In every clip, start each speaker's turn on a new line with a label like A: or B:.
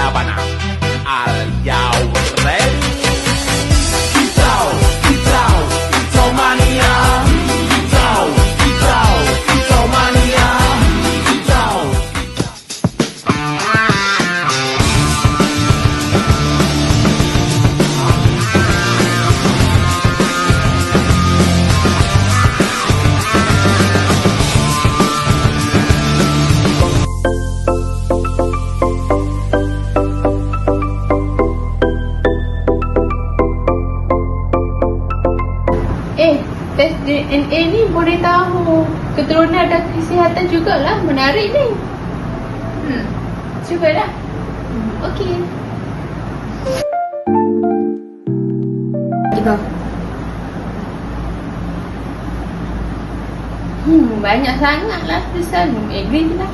A: Sabana. Are y'all ready? Kicau, kicau, kicau mania. Kicau, kicau, kicau mania. Kicau.
B: Tes DNA ni boleh tahu keturunan dan kesihatan jugalah. Menarik ni. Cubalah. Okey. Tiba. Banyak sangat lah tulisan. Agree je lah.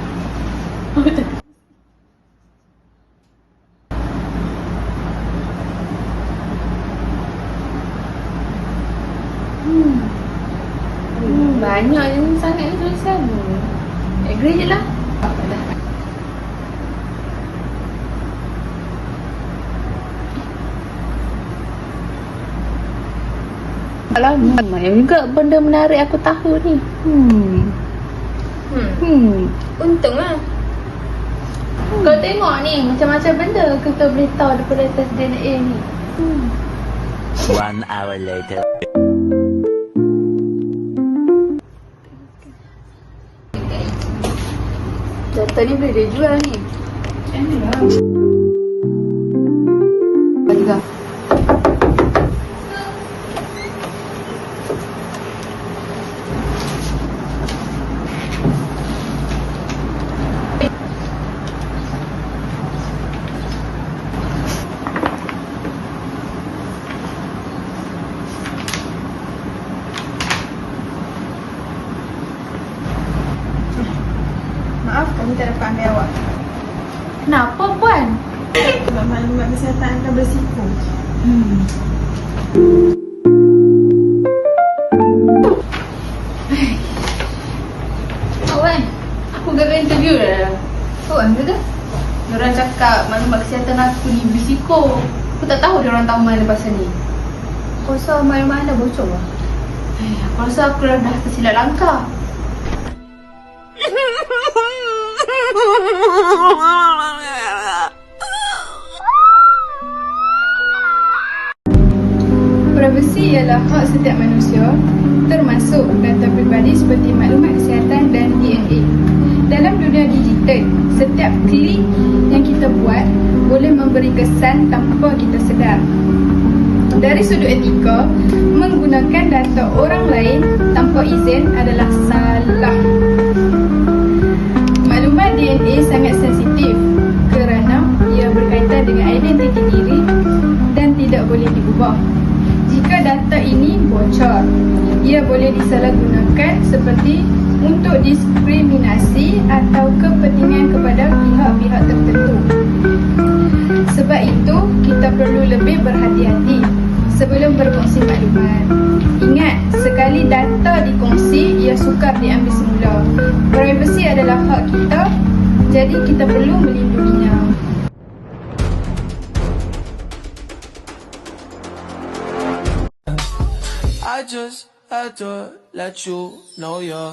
B: Banyak yang sangat yang tulisan. Agree je lah. Alamak, banyak juga benda menarik aku tahu ni. Untunglah. Kau tengok ni, macam-macam benda kita boleh tahu daripada tes DNA ni.
C: 1 hour later.
B: Data ni boleh dia jual ni. Tiga.
D: Maaf, kami tak dapat ambil awak.
B: Kenapa puan?
D: Sebab maklumat kesihatan anda berisiko.
B: Puan, aku gagal interview dah. Puan ke tu? Diorang cakap maklumat kesihatan aku ni berisiko. Aku tak tahu diorang tahu mana pasal ni. Aku rasa maklumat anda bocor lah. Aku rasa aku dah tersilap langkah.
D: Privasi ialah hak setiap manusia, termasuk data pribadi seperti maklumat kesihatan dan DNA. Dalam dunia digital, setiap klik yang kita buat boleh memberi kesan tanpa kita sedar. Dari sudut etika, menggunakan data orang lain tanpa izin adalah salah. Maklumat DNA sangat sensitif kerana ia berkaitan dengan identiti diri dan tidak boleh diubah. Jika data ini bocor, ia boleh disalahgunakan seperti untuk diskriminasi atau kepentingan kepada pihak-pihak tertentu. Sebab itu, kita perlu lebih berhati-hati sebelum berkongsi maklumat. Ingat, sekali data dikongsi, ia sukar diambil semula. Privasi adalah hak kita, jadi kita perlu melindunginya.
E: I just had to let you know you're